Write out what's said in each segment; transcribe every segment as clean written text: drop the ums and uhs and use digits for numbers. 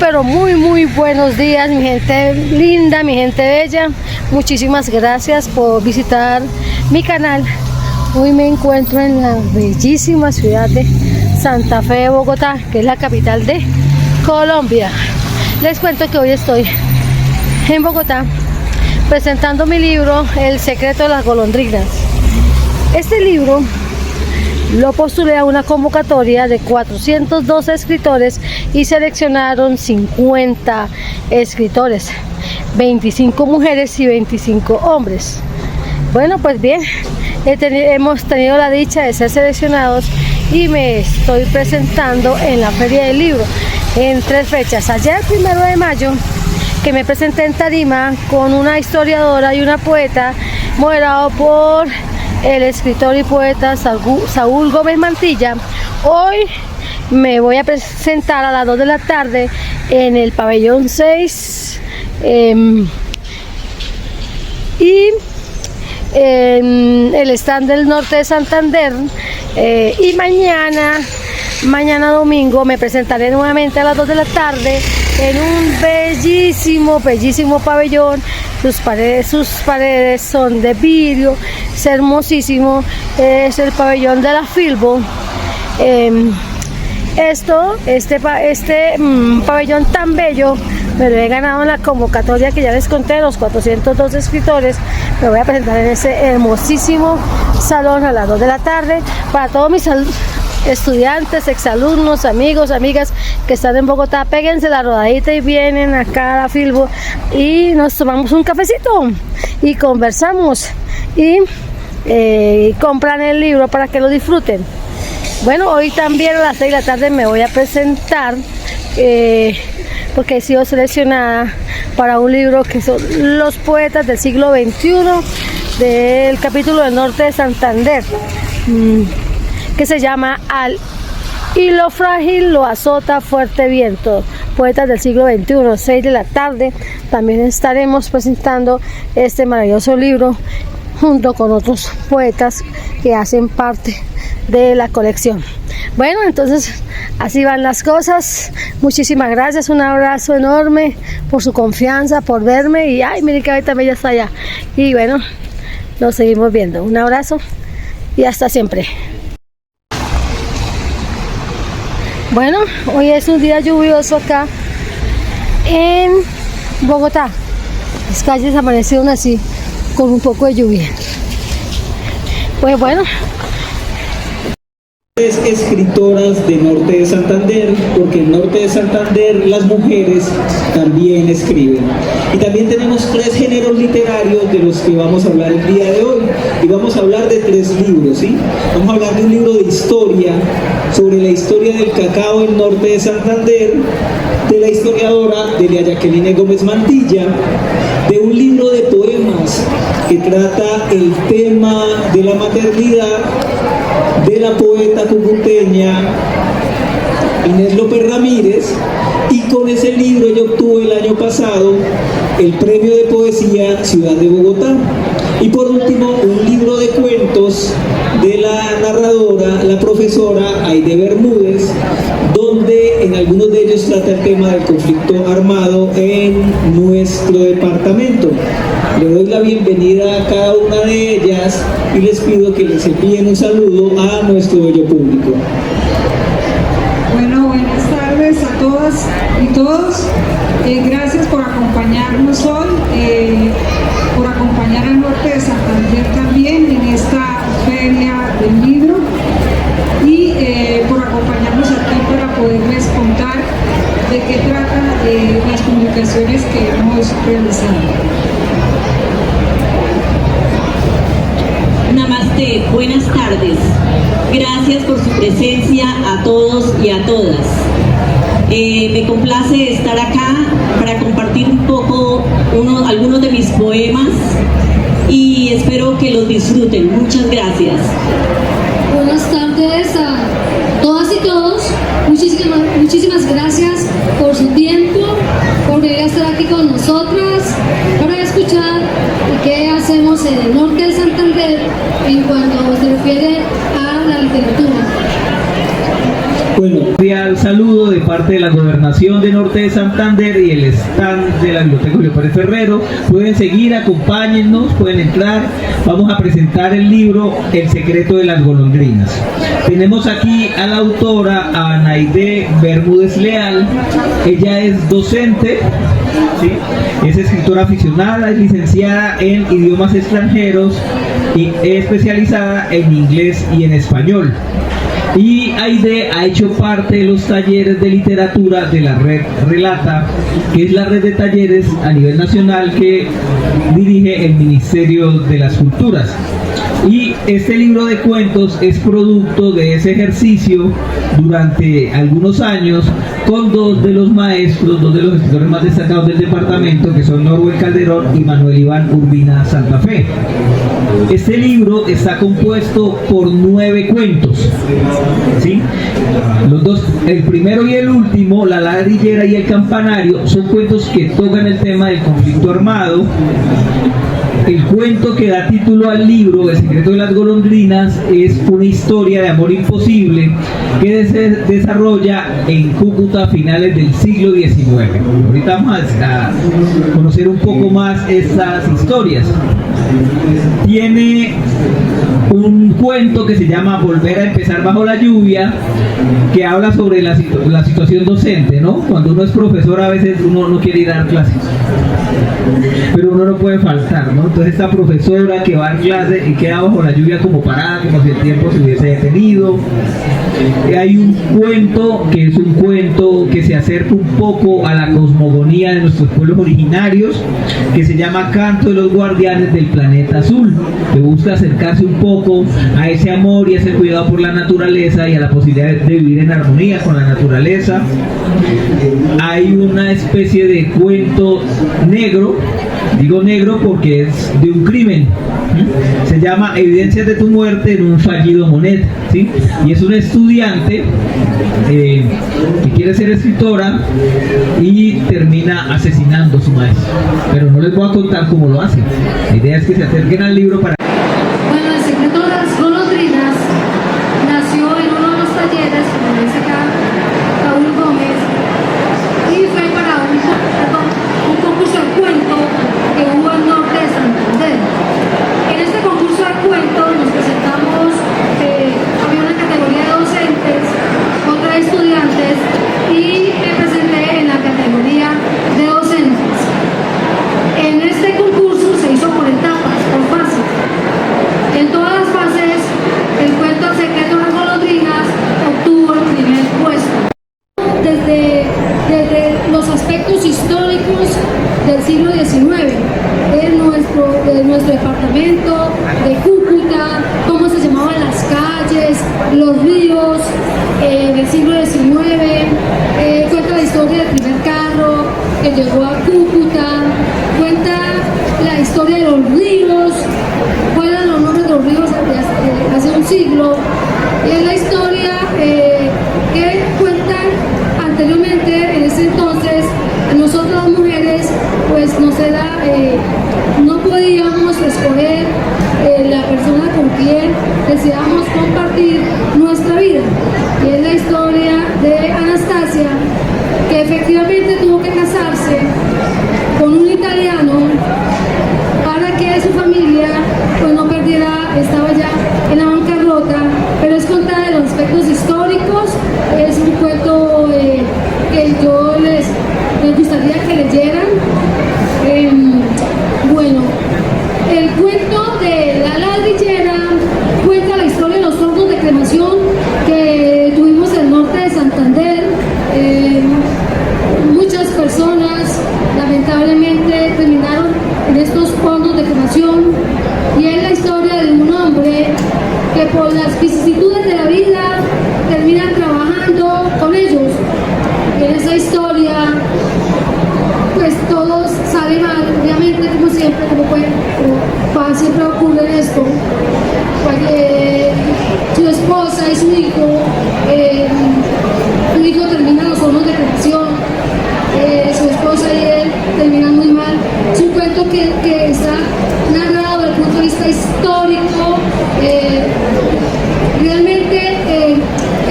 pero muy buenos días, mi gente linda, mi gente bella. Muchísimas gracias por visitar mi canal. Hoy me encuentro en la bellísima ciudad de Santa Fe de Bogotá, que es la capital de Colombia. Les cuento que hoy estoy en Bogotá presentando mi libro El secreto de las golondrinas. Este libro lo postulé a una convocatoria de 402 escritores y seleccionaron 50 escritores, 25 mujeres y 25 hombres. Bueno, pues bien, hemos tenido la dicha de ser seleccionados y me estoy presentando en la Feria del Libro en 3 fechas. Ayer, 1 de mayo, que me presenté en tarima con una historiadora y una poeta, moderado por el escritor y poeta Saúl Gómez Mantilla. Hoy me voy a presentar a las 2 de la tarde en el pabellón 6 y en el stand del norte de Santander, y mañana domingo me presentaré nuevamente a las 2 de la tarde en un bellísimo pabellón. Sus paredes son de vidrio, es hermosísimo, es el pabellón de la Filbo. Este pabellón tan bello me lo he ganado en la convocatoria que ya les conté, los 402 escritores. Me voy a presentar en ese hermosísimo salón a las 2 de la tarde para todos mis estudiantes, exalumnos, amigos, amigas que están en Bogotá. Péguense la rodadita y vienen acá a la Filbo y nos tomamos un cafecito y conversamos y compran el libro para que lo disfruten. Bueno, hoy también a las 6 de la tarde me voy a presentar porque he sido seleccionada para un libro que son los poetas del siglo XXI del capítulo del norte de Santander, que se llama Al hilo frágil lo azota fuerte viento, poetas del siglo XXI. 6 de la tarde también estaremos presentando este maravilloso libro junto con otros poetas que hacen parte de la colección. Bueno, entonces así van las cosas. Muchísimas gracias, un abrazo enorme por su confianza, por verme, y ay, miren que ahorita ya está allá. Y bueno, nos seguimos viendo. Un abrazo y hasta siempre. Bueno, hoy es un día lluvioso acá en Bogotá. Las calles amanecieron así con un poco de lluvia. Pues bueno, escritoras de norte de Santander, porque en norte de Santander las mujeres también escriben. Y también tenemos 3 géneros literarios de los que vamos a hablar el día de hoy, y vamos a hablar de 3 libros, ¿sí? Vamos a hablar de un libro de historia sobre la historia del cacao en norte de Santander, de la historiadora Delia Jacqueline Gómez Mantilla, de un libro de poemas que trata el tema de la maternidad, de la poeta cucuteña Inés López Ramírez, y con ese libro yo obtuve el año pasado el premio de poesía Ciudad de Bogotá. Y por último, un libro de cuentos de la narradora, la profesora Aide Bermúdez, donde en algunos de ellos trata el tema del conflicto armado en nuestro departamento. Le doy la bienvenida a cada una de ellas y les pido que les envíen un saludo a nuestro bello público. Bueno, buenas tardes a todas y todos. Gracias por acompañarnos hoy, por acompañar al norte de Santander también en esta feria del libro, y por acompañarnos aquí para poderles contar de qué tratan las publicaciones que hemos realizado. Namaste, buenas tardes. Gracias por su presencia a todos y a todas. Me complace estar acá para compartir un poco algunos de mis poemas y espero que los disfruten. Muchas gracias. Buenas tardes a todas y todos. Muchísimas gracias por su tiempo, por venir a estar aquí con nosotras para escuchar qué hacemos en el norte de Santander en cuanto se refiere a la literatura. Bueno, cordial saludo de parte de la Gobernación de Norte de Santander y el stand de la Biblioteca Julio Pérez Ferrero. Pueden seguir, acompáñennos, pueden entrar. Vamos a presentar el libro El secreto de las golondrinas. Tenemos aquí a la autora, a Anaide Bermúdez Leal. Ella es docente, ¿sí? Es escritora aficionada, es licenciada en idiomas extranjeros y especializada en inglés y en español. Y Aide ha hecho parte de los talleres de literatura de la red Relata, que es la red de talleres a nivel nacional que dirige el Ministerio de las Culturas. Y este libro de cuentos es producto de ese ejercicio durante algunos años con dos de los maestros, dos de los escritores más destacados del departamento, que son Norwell Calderón y Manuel Iván Urbina Santa Fe. Este libro está compuesto por 9 cuentos, ¿sí? Los dos, el primero y el último, La ladrillera y el campanario, son cuentos que tocan el tema del conflicto armado. El cuento que da título al libro, El secreto de las golondrinas, es una historia de amor imposible que se desarrolla en Cúcuta a finales del siglo XIX. Ahorita vamos a conocer un poco más estas historias. Tiene un cuento que se llama Volver a empezar bajo la lluvia, que habla sobre la situación docente, ¿no? Cuando uno es profesor, a veces uno no quiere ir a dar clases, pero uno no puede faltar, ¿no? Entonces esta profesora que va a dar clase y queda bajo la lluvia como parada, como si el tiempo se hubiese detenido. Hay un cuento que es un cuento que se acerca un poco a la cosmogonía de nuestros pueblos originarios, que se llama Canto de los Guardianes del Planeta Azul, que busca acercarse un poco a ese amor y a ese cuidado por la naturaleza y a la posibilidad de vivir en armonía con la naturaleza. Hay una especie de cuento negro, digo negro porque es de un crimen, se llama Evidencias de tu muerte en un fallido Monet, ¿sí? Y es una estudiante que quiere ser escritora y termina asesinando a su maestro, pero no les voy a contar cómo lo hace. La idea es que se acerquen al libro para... Bueno, el secreto de las golondrinas nació en uno de los talleres, como dice acá Raúl Gómez, y fue para un concurso de cuento que hubo en Norte de Santander. En este concurso de cuento nos presentamos, había una categoría de docentes, otra de estudiantes, y me presenté en la categoría de docentes. En este concurso se hizo por etapas, por fases. En todas las fases, el cuento El secreto de las golondrinas obtuvo el primer puesto. Desde los aspectos históricos del siglo XIX, de nuestro departamento, de Cúcuta, cómo se llamaban las calles, los ríos del siglo XIX, cuenta la historia del primer carro que llegó a Cúcuta, cuenta la historia de los ríos, cuáles eran los nombres de los ríos hace un siglo, y es la historia que cuentan anteriormente. En ese entonces, nosotros las mujeres, pues no podíamos escoger la persona con quien deseábamos compartir nuestra vida, y es la historia de Anastasia, que efectivamente tuvo que casarse con un italiano para que su familia pues no perdiera, estaba ya en la bancarrota, pero es contada de los aspectos históricos. Es un cuento que yo les gustaría que leyeran. Bueno, el cuento de La ladrillera cuenta la historia de los hornos de cremación que tuvimos en el norte de Santander. Muchas personas lamentablemente terminaron en estos hornos de cremación, y es la historia de un hombre que por las vicisitudes de la vida termina trabajando con ellos. En esa historia pues todo sale mal, obviamente, como siempre, como siempre ocurre esto. Su esposa y su hijo terminan los hornos de cremación, su esposa y él terminan muy mal. Es un cuento que está narrado desde el punto de vista histórico. Realmente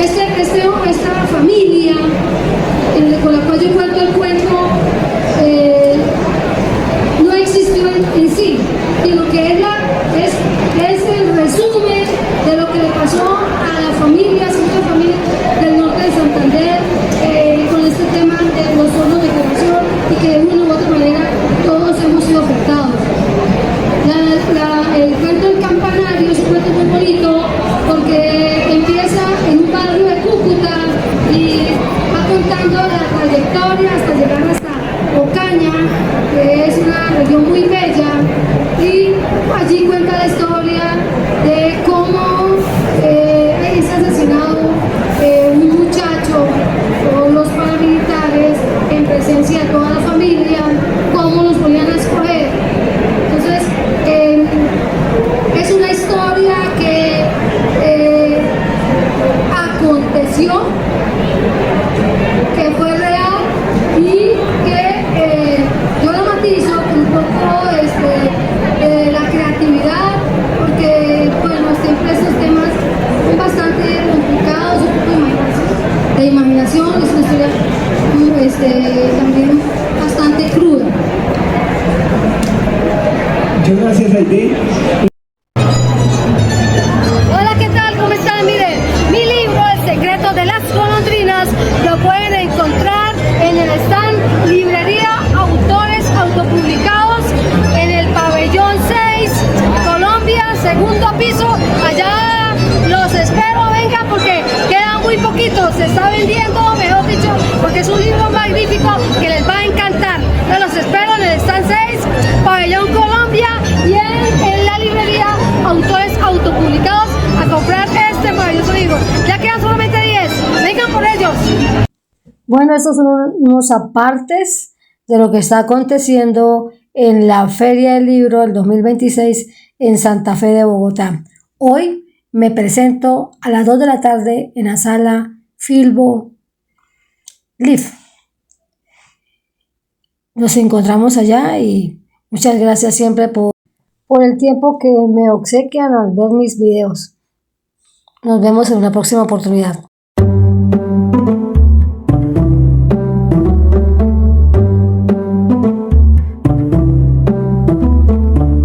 esta historia con la cual yo cuento el cuento no existió en sí, sino que es el resumen de lo que le pasó a las familias, muchas familias del norte de Santander, con este tema de los hornos de curación, y que de una u otra manera todos hemos sido afectados. El cuento del campanario es un cuento muy bonito porque empieza en un barrio de Cúcuta y va contando la trayectoria hasta llegar hasta Ocaña, que es una región muy bella, y allí cuenta la historia de cómo es asesinado un muchacho por los paramilitares en presencia de toda la familia, cómo los volvían a escoger. Entonces, es una historia que aconteció, que fue real y que yo lo matizo con un poco la creatividad, porque bueno, siempre estos temas son bastante complicados, un poco de imaginación, es una historia también bastante cruda. Muchas gracias, Aide. Hola, ¿qué tal? ¿Cómo están? Miren, mi libro, El secreto de las golondrinas, lo pueden encontrar en el stand Librería Autores Autopublicados, en el pabellón 6, Colombia, segundo piso. Allá los espero, vengan, porque quedan muy poquitos, se está vendiendo, mejor dicho, porque es un libro magnífico que les va a encantar. Yo los espero en el stand 6, pabellón Colombia, y en la librería Autores Autopublicados a comprar este maravilloso libro. Ya quedan solamente 10, vengan por ellos. Bueno, estos son unos apartes de lo que está aconteciendo en la Feria del Libro del 2026 en Santa Fe de Bogotá. Hoy me presento a las 2 de la tarde en la sala Filbo Live. Nos encontramos allá y muchas gracias siempre por el tiempo que me obsequian al ver mis videos. Nos vemos en una próxima oportunidad.